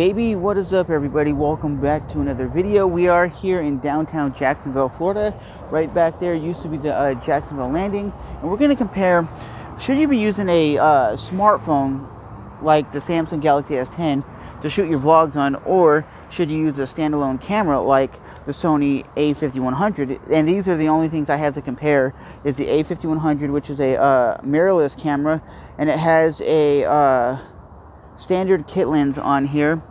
Baby, what is up, everybody? Welcome back to another video. We are here in downtown Jacksonville, Florida. Right back there used to be the Jacksonville Landing, and we're going to compare, should you be using a smartphone like the Samsung Galaxy S10 to shoot your vlogs on, or should you use a standalone camera like the Sony a5100? And these are the only things I have to compare. Is the a5100, which is a mirrorless camera, and it has a standard kit lens on here,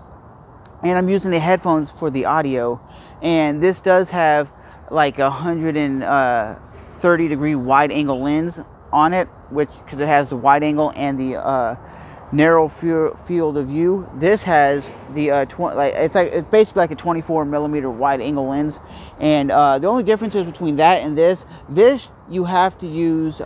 and I'm using the headphones for the audio, and this does have like a 130 degree wide angle lens on it, which because it has the wide angle and the narrow field of view. This has the it's basically like a 24 millimeter wide angle lens, and the only difference is between that and this you have to use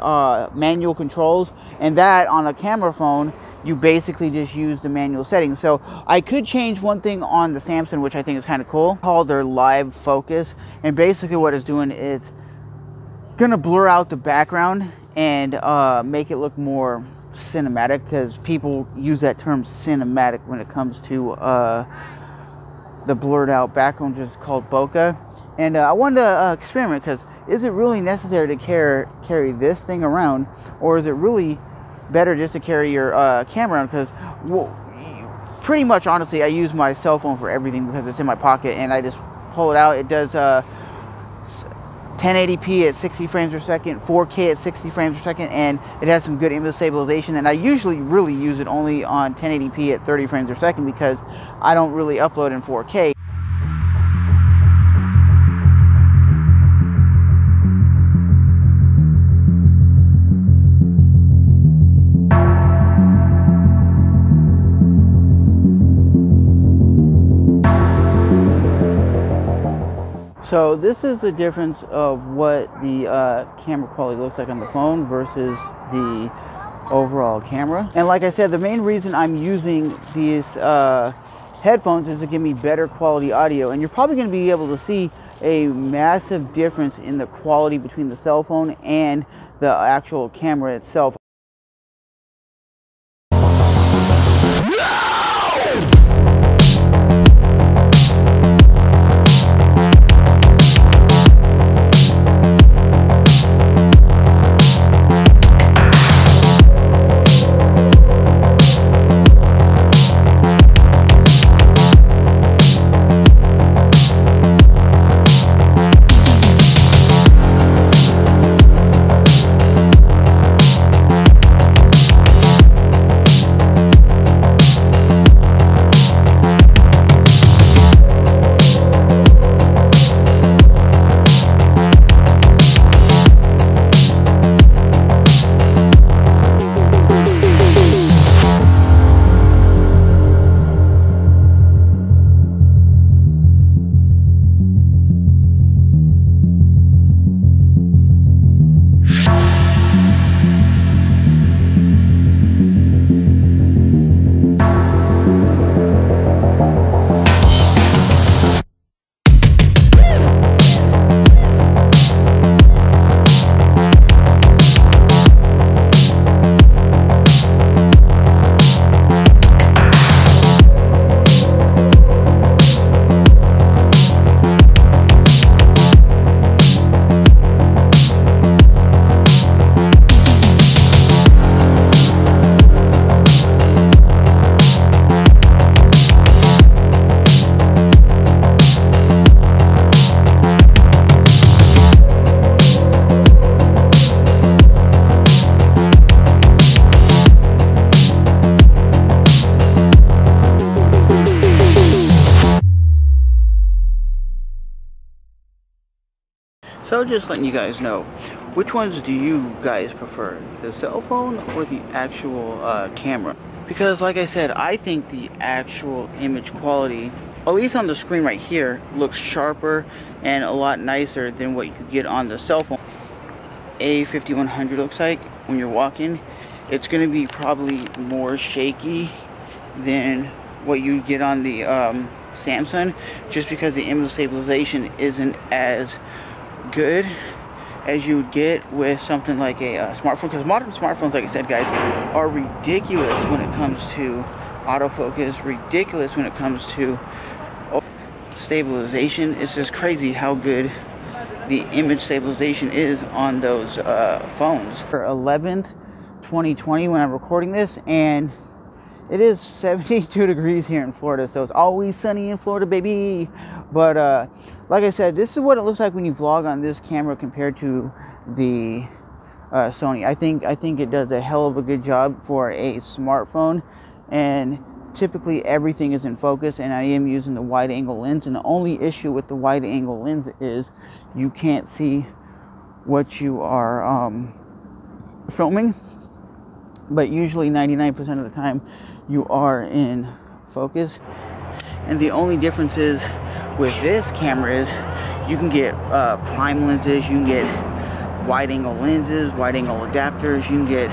manual controls, and that on a camera phone you basically just use the manual settings. So I could change one thing on the Samsung, which I think is kind of cool, called their live focus, and basically what it's doing is gonna blur out the background and make it look more cinematic, because people use that term cinematic when it comes to the blurred out background, which is called bokeh. And I wanted to experiment, because is it really necessary to carry this thing around, or is it really better just to carry your camera around? Because pretty much honestly I use my cell phone for everything, because it's in my pocket and I just pull it out. It does 1080p at 60 frames per second, 4K at 60 frames per second, and it has some good image stabilization. And I usually really use it only on 1080p at 30 frames per second, because I don't really upload in 4K. So this is the difference of what the camera quality looks like on the phone versus the overall camera. And like I said, the main reason I'm using these headphones is to give me better quality audio. And you're probably going to be able to see a massive difference in the quality between the cell phone and the actual camera itself. So just letting you guys know, which ones do you guys prefer, the cell phone or the actual camera? Because like I said, I think the actual image quality, at least on the screen right here, looks sharper and a lot nicer than what you could get on the cell phone. A5100 looks like when you're walking, it's going to be probably more shaky than what you get on the Samsung, just because the image stabilization isn't as good as you would get with something like a smartphone. Because modern smartphones, like I said, guys, are ridiculous when it comes to autofocus, ridiculous when it comes to stabilization. It's just crazy how good the image stabilization is on those phones. For 11th, 2020 when I'm recording this, and it is 72 degrees here in Florida, so it's always sunny in Florida, baby. But like I said, this is what it looks like when you vlog on this camera compared to the Sony. I think it does a hell of a good job for a smartphone, and typically everything is in focus, and I am using the wide angle lens, and the only issue with the wide angle lens is you can't see what you are filming, but usually 99% of the time you are in focus. And the only difference is with this camera is you can get prime lenses, you can get wide angle lenses, wide angle adapters, you can get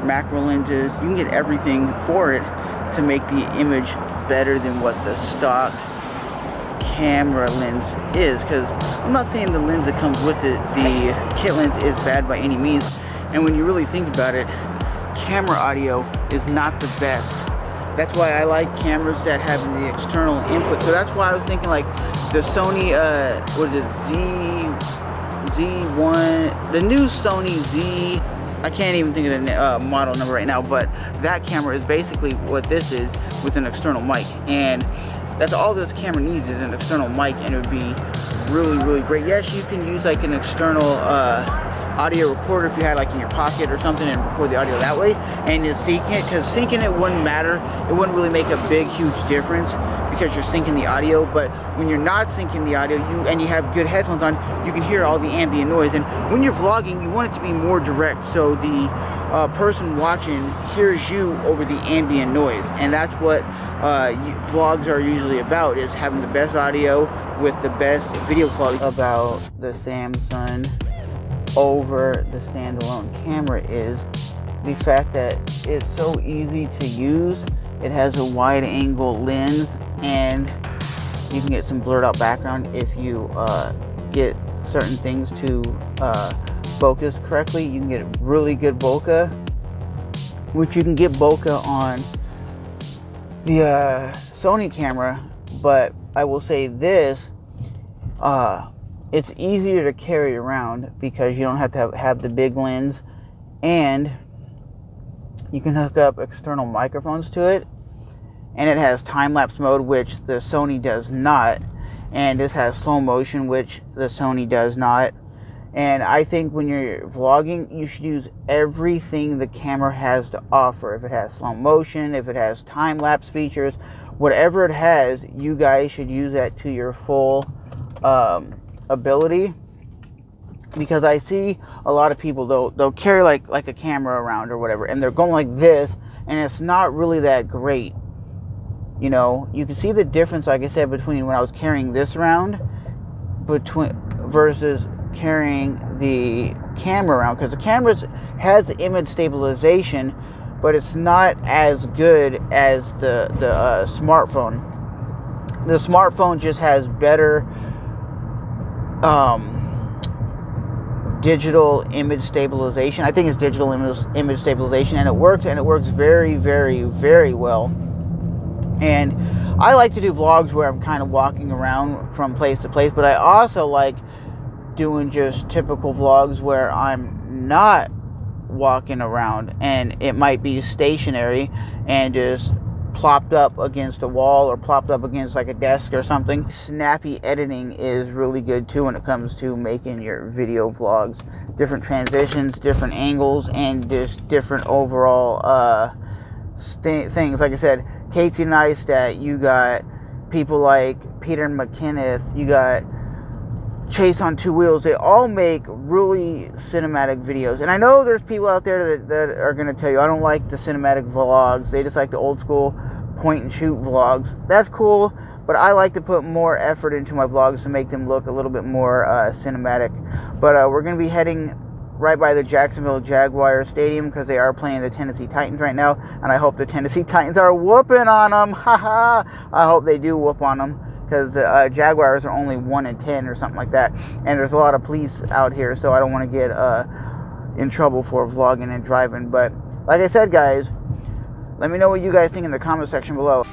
macro lenses, you can get everything for it to make the image better than what the stock camera lens is. Because I'm not saying the lens that comes with it, the kit lens, is bad by any means, and when you really think about it, camera audio is not the best. That's why I like cameras that have the external input. So that's why I was thinking like the Sony, what is it, Z1, the new Sony Z, I can't even think of the model number right now, but that camera is basically what this is with an external mic. And that's all this camera needs, is an external mic, and it would be really, really great. Yes, you can use like an external audio recorder if you had like in your pocket or something, and record the audio that way, and you sync it, because syncing it wouldn't matter. It wouldn't really make a big, huge difference because you're syncing the audio. But when you're not syncing the audio, you have good headphones on, you can hear all the ambient noise. And when you're vlogging, you want it to be more direct, so the person watching hears you over the ambient noise. And that's what vlogs are usually about, is having the best audio with the best video quality. About the Samsung over the standalone camera is the fact that it's so easy to use. It has a wide angle lens, and you can get some blurred out background if you get certain things to focus correctly. You can get really good bokeh, which you can get bokeh on the Sony camera, but I will say this, it's easier to carry around because you don't have to have the big lens, and you can hook up external microphones to it, and it has time-lapse mode, which the Sony does not, and this has slow motion, which the Sony does not. And I think when you're vlogging, you should use everything the camera has to offer. If it has slow motion, if it has time-lapse features, whatever it has, you guys should use that to your full ability. Because I see a lot of people, they'll carry like a camera around or whatever, and they're going like this, and it's not really that great. You know, you can see the difference, like I said, between when I was carrying this around versus carrying the camera around, because the camera has image stabilization, but it's not as good as the smartphone. The smartphone just has better digital image stabilization. I think it's digital image stabilization, and it works very, very, very well. And I like to do vlogs where I'm kind of walking around from place to place, but I also like doing just typical vlogs where I'm not walking around, and it might be stationary and just plopped up against a wall or plopped up against like a desk or something. Snappy editing is really good too when it comes to making your video vlogs. Different transitions, different angles, and just different overall things. Like I said, Casey Neistat, you got people like Peter McKinnon, you got Chase on Two Wheels. They all make really cinematic videos. And I know there's people out there that are going to tell you, I don't like the cinematic vlogs. They just like the old school point and shoot vlogs. That's cool, but I like to put more effort into my vlogs to make them look a little bit more cinematic. But we're going to be heading right by the Jacksonville Jaguars Stadium because they are playing the Tennessee Titans right now. And I hope the Tennessee Titans are whooping on them. Haha. I hope they do whoop on them, because Jaguars are only 1-10 or something like that, and there's a lot of police out here, so I don't want to get in trouble for vlogging and driving. But like I said, guys, Let me know what you guys think in the comment section below.